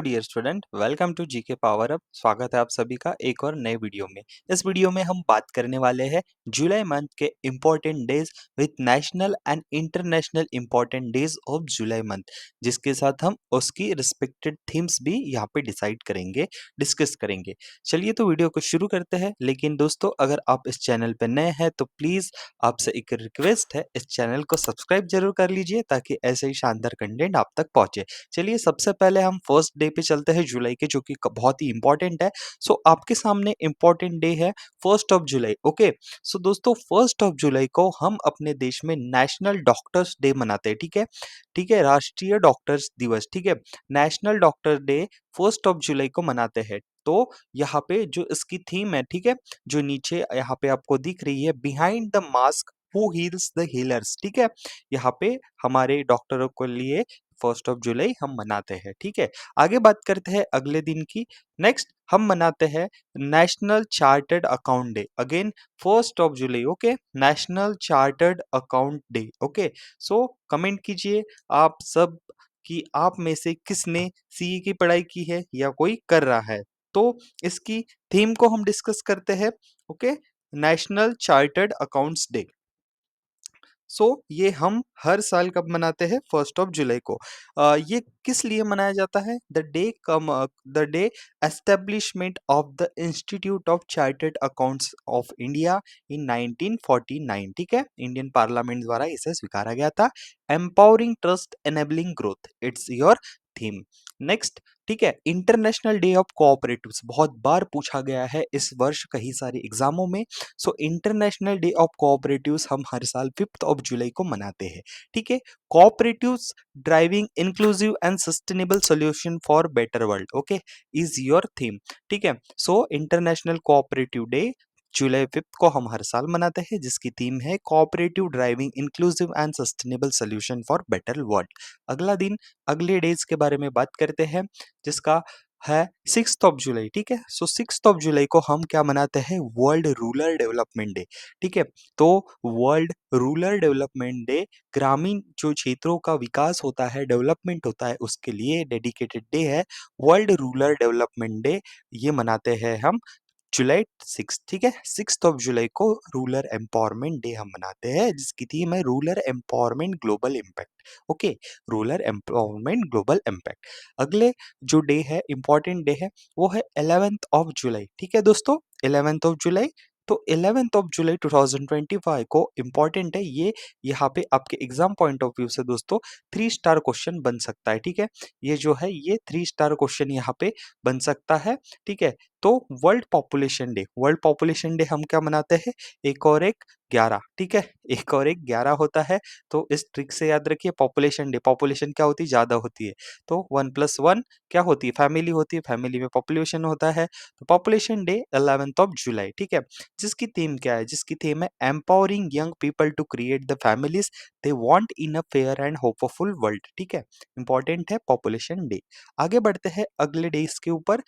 Dear student, welcome to G K power up. स्वागत है आप सभी का एक और नए वीडियो में। इस वीडियो में हम बात करने वाले हैं जुलाई मंथ के important days with national and international important days of July month, जिसके साथ हम उसकी रिस्पेक्टेड थीम्स भी यहाँ पे डिसाइड करेंगे, डिस्कस करेंगे। चलिए तो वीडियो को शुरू करते हैं। लेकिन दोस्तों, अगर आप इस चैनल पर नए हैं तो प्लीज आपसे एक रिक्वेस्ट है, इस चैनल को सब्सक्राइब जरूर कर लीजिए ताकि ऐसे ही शानदार कंटेंट आप तक पहुंचे। चलिए सबसे पहले हम फर्स्ट डे पे चलते हैं जुलाई के, जो कि बहुत ही इंपॉर्टेंट है। सो आपके सामने इंपॉर्टेंट डे है 1 जुलाई। ओके, सो दोस्तों 1 जुलाई को हम अपने देश में नेशनल डॉक्टर्स डे मनाते हैं। ठीक है, ठीक है, राष्ट्रीय डॉक्टर्स दिवस। ठीक है, नेशनल डॉक्टर डे 1 जुलाई को मनाते हैं। तो यहाँ पे जो इसकी थीम है, ठीक है, जो नीचे यहाँ पे आपको दिख रही है, behind the mask who heels the healers. ठीक है, यहाँ पे हमारे डॉक्टरों के लिए 1 जुलाई हम मनाते हैं। ठीक है, आगे बात करते हैं अगले दिन की। नेक्स्ट हम मनाते हैं national chartered account day, again 1 जुलाई। Okay, national chartered account day. Okay, so comment कीजिए आप सब कि आप में से किसने सीए की पढ़ाई की है या कोई कर रहा है। तो इसकी थीम को हम डिस्कस करते हैं। Okay, national chartered accounts day. ये हम हर साल कब मनाते हैं? 1 जुलाई को। ये किस लिए मनाया जाता है? The day establishment of the institute of chartered accounts of India in 1949। ठीक है, इंडियन पार्लियामेंट द्वारा इसे स्वीकारा गया था। Empowering trust enabling growth, it's your theme. Next, ठीक है, इंटरनेशनल डे ऑफ कोऑपरेटिव्स बहुत बार पूछा गया है इस वर्ष कई सारे एग्जामों में। इंटरनेशनल डे ऑफ कोऑपरेटिव्स हम हर साल 5 जुलाई को मनाते हैं। ठीक है, cooperatives driving inclusive and sustainable solution for better world, okay, is your theme. ठीक है, इंटरनेशनल कोऑपरेटिव डे जुलाई 5 को हम हर साल मनाते हैं, जिसकी थीम है cooperative driving inclusive and sustainable solution for better world. अगला दिन, अगले डेज के बारे में बात करते हैं, जिसका है 6 जुलाई। ठीक है, 6 जुलाई को हम क्या मनाते हैं? World rural development day. ठीक है, तो वर्ल्ड रूरल डेवलपमेंट डे ग्रामीण जो क्षेत्रों का विकास होता है, डेवलपमेंट होता है, उसके लिए डेडिकेटेड डे है। वर्ल्ड रूरल डेवलपमेंट डे ये मनाते हैं हम जुलाई 6। ठीक है, 6 जुलाई को रूरल एम्पावरमेंट डे हम मनाते हैं, जिसकी थीम है rural empowerment global impact. Okay, rural empowerment global impact. अगले जो डे है, इंपॉर्टेंट डे है, वो है 11 जुलाई। ठीक है दोस्तों, 11 जुलाई। तो 11 जुलाई 2025 को इम्पॉर्टेंट है ये। यहाँ पे आपके एग्जाम पॉइंट ऑफ व्यू से दोस्तों 3 स्टार क्वेश्चन बन सकता है। ठीक है, ये जो है ये 3 स्टार क्वेश्चन यहाँ पे बन सकता है। ठीक है, तो world population day, world population day हम क्या मनाते हैं? एक और एक 11। ठीक है, एक और एक 11 होता है। तो इस ट्रिक से याद रखिए, पॉपुलेशन डे, पॉपुलेशन क्या होती है? ज्यादा होती है। तो 1+1 क्या होती है? फैमिली होती है, फैमिली में पॉपुलेशन होता है। तो पॉपुलेशन डे 11 जुलाई। ठीक है, जिसकी थीम क्या है? जिसकी थीम है empowering young people to create the families they want in a fair and hopeful world. ठीक है, इंपॉर्टेंट है पॉपुलेशन डे। आगे बढ़ते हैं अगले डेज के ऊपर।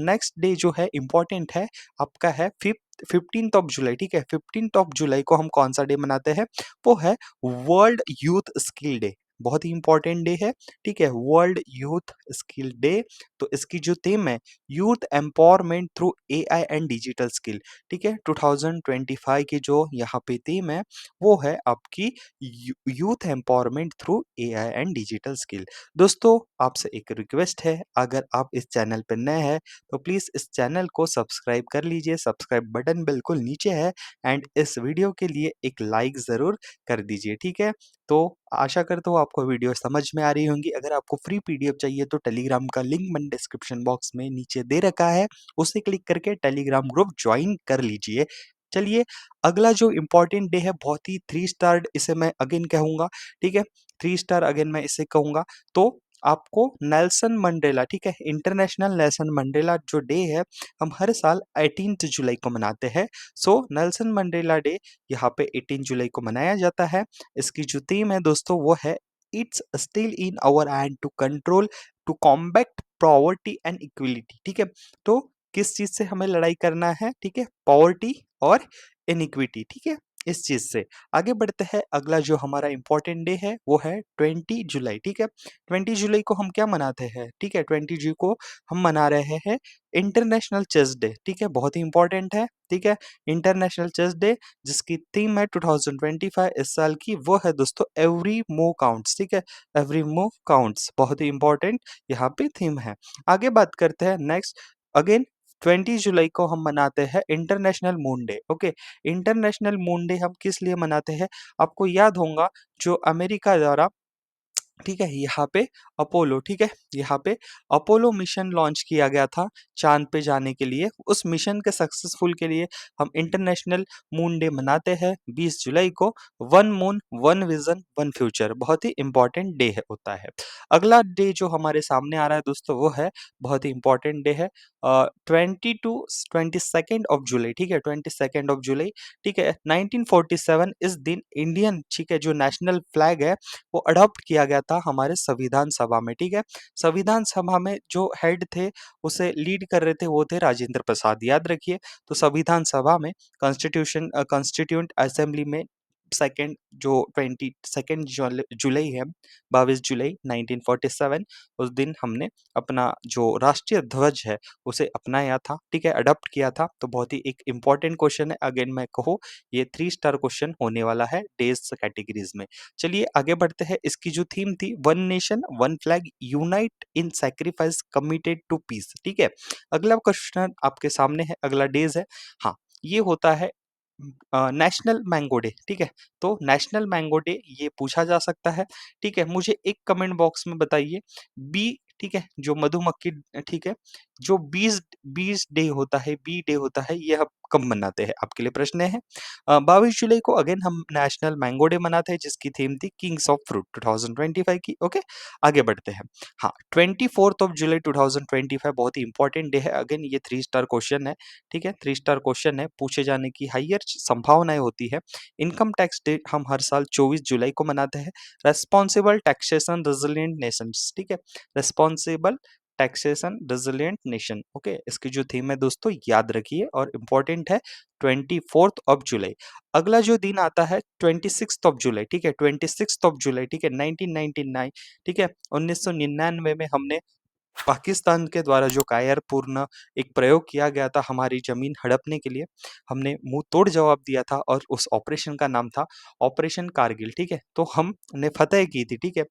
नेक्स्ट डे जो है इम्पोर्टेंट है, आपका है 15 जुलाई। ठीक है, 15 जुलाई को हम कौन सा डे मनाते हैं? वो है वर्ल्ड यूथ स्किल डे। बहुत ही इंपॉर्टेंट डे है। ठीक है, वर्ल्ड यूथ स्किल डे। तो इसकी जो थीम है, youth empowerment through AI and digital skill. ठीक है, 2025 की जो यहाँ पे थीम है, वो है आपकी youth empowerment through AI and digital skill. दोस्तों, आपसे एक रिक्वेस्ट है, अगर आप इस चैनल पर नए हैं तो प्लीज़ इस चैनल को सब्सक्राइब कर लीजिए। सब्सक्राइब बटन बिल्कुल नीचे है, एंड इस वीडियो के लिए एक लाइक ज़रूर कर दीजिए। ठीक है, तो आशा करता हूँ आपको वीडियो समझ में आ रही होंगी। अगर आपको फ्री पीडीएफ चाहिए तो टेलीग्राम का लिंक मैंने डिस्क्रिप्शन बॉक्स में नीचे दे रखा है, उसे क्लिक करके टेलीग्राम ग्रुप ज्वाइन कर लीजिए। चलिए, अगला जो इम्पोर्टेंट डे है, बहुत ही 3 स्टार इसे मैं अगेन कहूँगा। ठीक है, 3 स्टार अगेन मैं इसे कहूँगा। तो आपको नेल्सन मंडेला, ठीक है, इंटरनेशनल नेल्सन मंडेला जो डे है, हम हर साल 18 जुलाई को मनाते हैं। नेल्सन मंडेला डे यहाँ पे 18 जुलाई को मनाया जाता है। इसकी जो थीम है दोस्तों, वो है it's still in our hand to control to combat poverty and equality. ठीक है, तो किस चीज से हमें लड़ाई करना है? ठीक है, पॉवर्टी और इनइक्विटी। ठीक है, इस चीज़ से। आगे बढ़ते हैं, अगला जो हमारा इम्पोर्टेंट डे है वो है 20 जुलाई, ठीक है? 20 जुलाई को हम क्या मनाते हैं, ठीक है? 20 जू को हम मना रहे हैं इंटरनेशनल चेस डे, ठीक है? बहुत ही इम्पोर्टेंट है, ठीक है? इंटरनेशनल चेस डे जिसकी थीम है 2025 इस साल की, वो है दोस्तों एवरी मूव काउंट्स, ठीक है? एवरी मूव काउंट्स, बहुत ही इम्पोर्टेंट यहाँ पे थीम है। आगे बात करते हैं नेक्स्ट, अगेन 20 जुलाई को हम मनाते हैं international moon day, okay? International moon day हम किस लिए मनाते हैं? आपको याद होगा जो अमेरिका द्वारा, ठीक है, यहाँ पे अपोलो, ठीक है, यहाँ पे अपोलो मिशन लॉन्च किया गया था चांद पे जाने के लिए। उस मिशन के सक्सेसफुल के लिए हम इंटरनेशनल मून डे मनाते हैं 20 जुलाई को। One moon one vision one future, बहुत ही इंपॉर्टेंट डे है होता है। अगला डे जो हमारे सामने आ रहा है दोस्तों वो है, बहुत ही इंपॉर्टेंट डे है, 22 ऑफ जुलाई, ठीक है, 22 ऑफ जुलाई, ठीक है, 1947 इस दिन इंडियन, ठीक है, जो नेशनल फ्लैग है वो अडॉप्ट किया गया था हमारे संविधान सभा में, ठीक है? संविधान सभा में जो हेड थे, उसे लीड कर रहे थे, वो थे राजेंद्र प्रसाद, याद रखिए। तो संविधान सभा में कॉन्स्टिट्यूएंट असेंबली में सेकंड जो 22 जुलाई है, 22 जुलाई 1947, उस दिन हमने अपना जो राष्ट्रीय ध्वज है उसे अपनाया था, ठीक है, अडॉप्ट किया था। तो बहुत ही एक इंपॉर्टेंट क्वेश्चन है, अगेन मैं कहूँ ये 3 स्टार क्वेश्चन होने वाला है डेज कैटेगरीज में। चलिए आगे बढ़ते हैं, इसकी जो थीम थी one nation one flag unite in sacrifice committed to peace, ठीक है? अगला क्वेश्चन आपके सामने है, अगला डेज है, हाँ, ये होता है नेशनल मैंगो डे, ठीक है? तो नेशनल मैंगो डे ये पूछा जा सकता है, ठीक है? मुझे एक कमेंट बॉक्स में बताइए, बी, ठीक है, जो मधुमक्खी, ठीक है, जो बीस बीस डे होता है, बी डे होता है, ये हम कब मनाते हैं? आपके लिए प्रश्न है। 22 जुलाई को अगेन हम नेशनल मैंगो डे मनाते हैं जिसकी थीम थी किंग्स ऑफ फ्रूट 2025 की, ओके? आगे बढ़ते हैं, हाँ, 24 जुलाई 2025 बहुत ही इंपॉर्टेंट डे है, अगेन ये 3 स्टार क्वेश्चन है, ठीक है, 3 स्टार क्वेश्चन है, पूछे जाने की हाईयर संभावनाएं होती है। इनकम टैक्स डे हम हर साल 24 जुलाई को मनाते हैं। रेस्पॉन्सिबल टैक्सेशन रेजिलिएंट नेशंस, ठीक है, responsible taxation resilient nation, okay? इसकी जो थीम है दोस्तों याद रखिए और इम्पोर्टेंट है, 24 जुलाई। अगला जो दिन आता है 26 जुलाई, ठीक है, 26 जुलाई, ठीक है, 1999, ठीक है, 1999 में हमने पाकिस्तान के द्वारा जो कायरपूर्ण एक प्रयोग किया गया था हमारी ज़मीन हड़पने के लिए, हमने मुँह तोड़ जवाब दिया था और उस ऑपरेशन का नाम था ऑपरेशन कारगिल, ठीक है? तो हमने फ़तह की थी, ठीक है?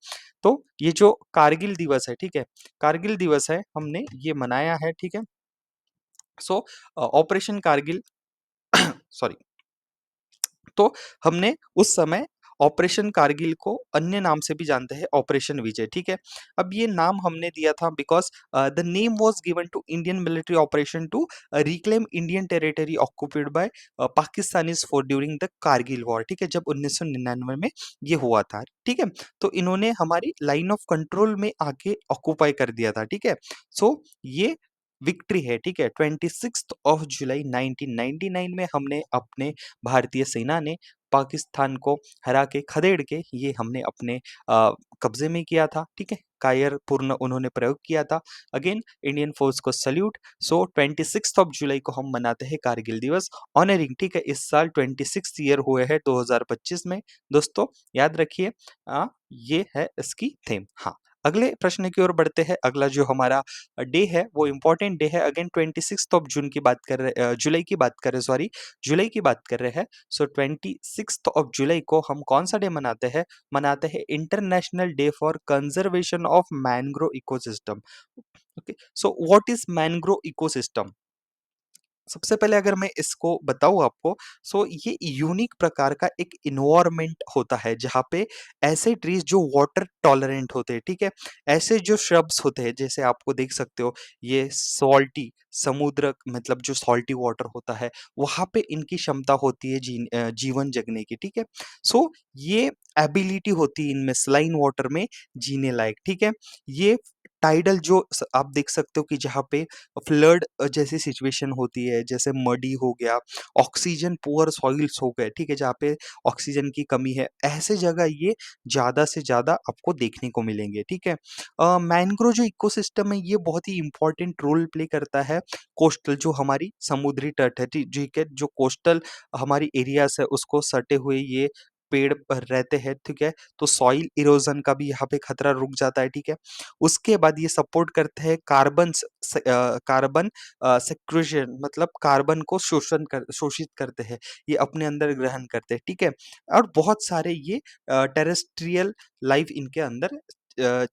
तो ये जो कारगिल दिवस है, ठीक है? कारगिल दिवस है, हमने ये मनाया है, ठीक है? सो ऑपरेशन कारगिल सॉरी, तो हमने उस समय ऑपरेशन कारगिल को अन्य नाम से भी जानते हैं ऑपरेशन विजय, ठीक है? अब ये नाम हमने दिया था because the name was given to Indian military operation to reclaim Indian territory occupied by Pakistanis for during the Kargil war, ठीक है? जब 1999 में ये हुआ था, ठीक है? तो इन्होंने हमारी लाइन ऑफ कंट्रोल में आके ऑक्युपाई कर दिया था, ठीक है? सो ये विक्ट्री है, ठीक है? 26 जुलाई 1999 में हमने अपने भारतीय सेना ने पाकिस्तान को हरा के, खदेड़ के ये हमने अपने कब्ज़े में किया था, ठीक है? कायरपूर्ण उन्होंने प्रयोग किया था। अगेन इंडियन फ़ोर्स को सैल्यूट। सो 26 जुलाई को हम मनाते हैं कारगिल दिवस, ऑनरिंग, ठीक है? इस साल 26th ईयर हुए हैं 2025 में। दोस्तों याद रखिए, ये है इसकी थीम। हाँ, अगले प्रश्न की ओर बढ़ते हैं। अगला जो हमारा डे है वो इम्पोर्टेंट डे है। अगेन 26th ऑफ जून की बात कर रहे जुलाई की बात कर रहे, सॉरी, जुलाई की बात कर रहे हैं। सो 26th ऑफ जुलाई को हम कौन-सा डे मनाते हैं? मनाते हैं international day for conservation of mangrove ecosystem. Okay, so what is mangrove ecosystem? सबसे पहले अगर मैं इसको बताऊँ आपको, सो ये यूनिक प्रकार का एक एनवायरनमेंट होता है जहाँ पे ऐसे ट्रीज जो वाटर टॉलरेंट होते हैं, ठीक है? ऐसे जो श्रब्स होते हैं, जैसे आपको देख सकते हो, ये सॉल्टी समुद्र, मतलब जो सॉल्टी वाटर होता है, वहाँ पे इनकी क्षमता होती है जीवन जगने की, ठीक है? सो ये एबिलिटी होती है इनमें सलाइन वाटर में जीने लायक, ठीक है? ये टाइडल जो आप देख सकते हो कि जहाँ पे फ्लड जैसी सिचुएशन होती है, जैसे मडी हो गया, ऑक्सीजन पुअर सॉइल्स हो गए, ठीक है, जहाँ पे ऑक्सीजन की कमी है, ऐसे जगह ये ज़्यादा से ज़्यादा आपको देखने को मिलेंगे, ठीक है। मैंग्रोव जो इकोसिस्टम है ये बहुत ही इंपॉर्टेंट रोल प्ले करता है कोस्टल जो हमारी समुद्री तट है, ठीक है, जो कोस्टल हमारी एरियाज है उसको सटे हुए ये पेड़ रहते हैं, ठीक है, तो सॉइल इरोजन का भी यहाँ पे खतरा रुक जाता है, ठीक है। उसके बाद ये सपोर्ट करते हैं कार्बन सेक्वेस्ट्रेशन, मतलब कार्बन को शोषित करते हैं, ये अपने अंदर ग्रहण करते हैं, ठीक है। और बहुत सारे ये टेरेस्ट्रियल लाइफ इनके अंदर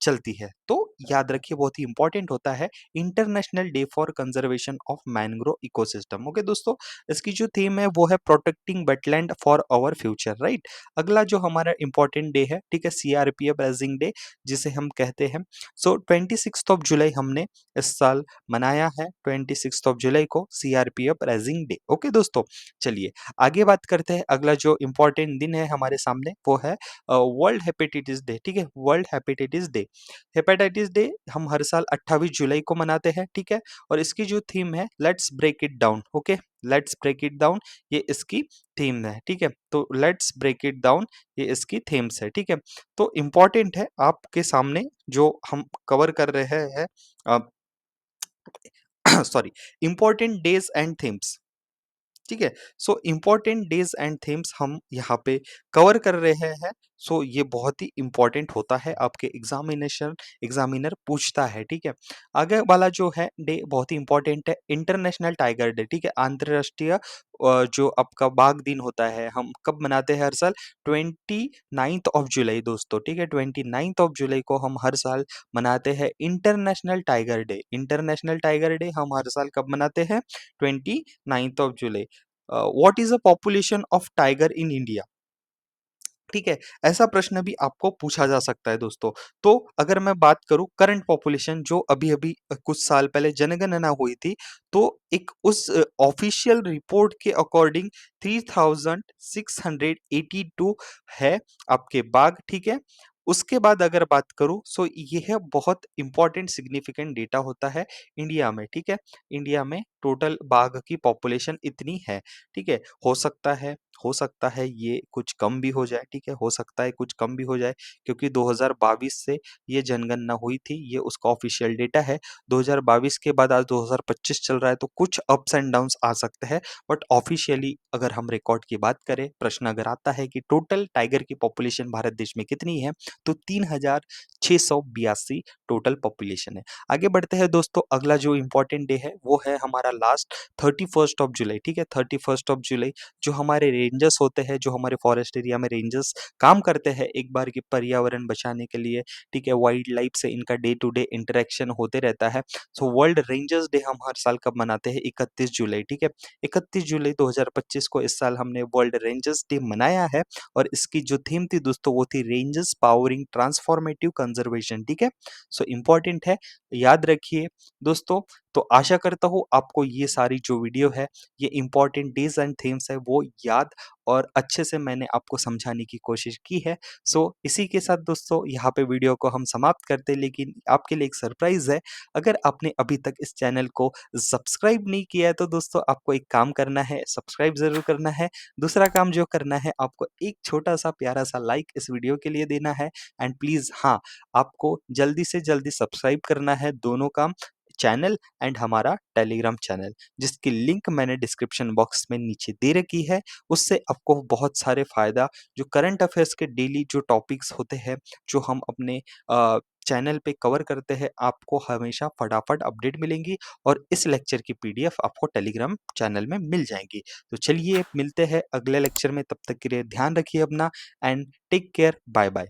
चलती है। तो याद रखिए बहुत ही इंपॉर्टेंट होता है international day for conservation of mangrove ecosystem. Okay दोस्तों, इसकी जो थीम है वो है protecting wetland for our future, right. अगला जो हमारा इंपॉर्टेंट डे है, ठीक है, सीआरपीएफ रेजिंग डे जिसे हम कहते हैं। सो 26 जुलाई हमने इस साल मनाया है, 26 जुलाई को सीआरपीएफ रेजिंग डे। ओके दोस्तों, चलिए आगे बात करते हैं। अगला जो इंपॉर्टेंट दिन है हमारे सामने वो है वर्ल्ड हेपेटाइटिस डे, ठीक है, world hepatitis day. Hepatitis day हम हर साल 28 जुलाई को मनाते हैं, ठीक है, और इसकी जो थीम है let's break it down. Okay, let's break it down, ये इसकी थीम है, ठीक है, तो लेट्स ब्रेक इट डाउन ये इसकी थीम्स है, ठीक है। तो इम्पोर्टेंट है आपके सामने जो हम कवर कर रहे हैं sorry, important days and themes, ठीक है। So important days and themes हम यहाँ पे कवर कर रहे हैं। सो ये बहुत ही इम्पोर्टेंट होता है, आपके एग्जामिनर पूछता है, ठीक है। आगे वाला जो है डे बहुत ही इम्पोर्टेंट है, इंटरनेशनल टाइगर डे, ठीक है, अंतरराष्ट्रीय जो आपका बाघ दिन होता है, हम कब मनाते हैं हर साल? 29 जुलाई दोस्तों, ठीक है, 29 जुलाई को हम हर साल मनाते हैं international tiger day. International tiger day हम हर साल कब मनाते हैं? 29 जुलाई। What is the population of tiger in India? ठीक है, ऐसा प्रश्न भी आपको पूछा जा सकता है दोस्तों। तो अगर मैं बात करूं करंट पॉपुलेशन जो अभी अभी कुछ साल पहले जनगणना हुई थी, तो एक उस ऑफिशियल रिपोर्ट के अकॉर्डिंग 3682 है आपके बाघ, ठीक है। उसके बाद अगर बात करूं सो यह बहुत इंपॉर्टेंट सिग्निफिकेंट डेटा होता है इंडिया में, ठीक है। इंडिया में टोटल बाघ की पॉपुलेशन इतनी है, ठीक है। हो सकता है ये कुछ कम भी हो जाए, ठीक है, हो सकता है कुछ कम भी हो जाए, क्योंकि 2022 से ये जनगणना हुई थी, ये उसका ऑफिशियल डेटा है। 2022 के बाद आज 2025 चल रहा है, तो कुछ अप्स एंड डाउन्स आ सकते हैं, बट ऑफिशियली अगर हम रिकॉर्ड की बात करें, प्रश्न अगर आता है कि टोटल टाइगर की पॉपुलेशन भारत देश में कितनी है, तो 3682 टोटल पॉपुलेशन है। आगे बढ़ते हैं दोस्तों, अगला जो इंपॉर्टेंट डे है वो है हमारा लास्ट 31 जुलाई, ठीक है, 31 जुलाई, जो हमारे रेंजर्स होते हैं, जो हमारे फॉरेस्ट एरिया में रेंजर्स काम करते हैं एक बार की पर्यावरण बचाने के लिए, ठीक है, वाइल्ड लाइफ से इनका डे टू डे इंटरेक्शन होते रहता है। सो वर्ल्ड रेंजर्स डे हम हर साल कब मनाते हैं? 31 जुलाई, ठीक है, 31 जुलाई 2025 को इस साल हमने वर्ल्ड रेंजर्स डे मनाया है, और इसकी जो थीम थी दोस्तों वो थी रेंजर्स पावरिंग ट्रांसफॉर्मेटिव कंजर्वेशन, ठीक है। सो इम्पोर्टेंट है, याद रखिए दोस्तों। तो आशा करता हूँ आपको ये सारी जो वीडियो है, ये इम्पोर्टेंट डेज एंड थीम्स है वो याद और अच्छे से मैंने आपको समझाने की कोशिश की है। सो इसी के साथ दोस्तों यहाँ पे वीडियो को हम समाप्त करते हैं, लेकिन आपके लिए एक सरप्राइज है। अगर आपने अभी तक इस चैनल को सब्सक्राइब नहीं किया है तो दोस्तों आपको एक काम करना है, सब्सक्राइब जरूर करना है। दूसरा काम जो करना है, आपको एक छोटा सा प्यारा सा लाइक इस वीडियो के लिए देना है, एंड प्लीज हाँ, आपको जल्दी से जल्दी सब्सक्राइब करना है, दोनों काम, चैनल एंड हमारा टेलीग्राम चैनल, जिसकी लिंक मैंने डिस्क्रिप्शन बॉक्स में नीचे दे रखी है। उससे आपको बहुत सारे फायदा, जो करंट अफेयर्स के डेली जो टॉपिक्स होते हैं, जो हम अपने चैनल पे कवर करते हैं, आपको हमेशा फटाफट अपडेट मिलेंगी, और इस लेक्चर की पीडीएफ आपको टेलीग्राम चैनल में मिल जाएंगी। तो चलिए मिलते हैं अगले लेक्चर में, तब तक के लिए ध्यान रखिए अपना, and take care, bye bye.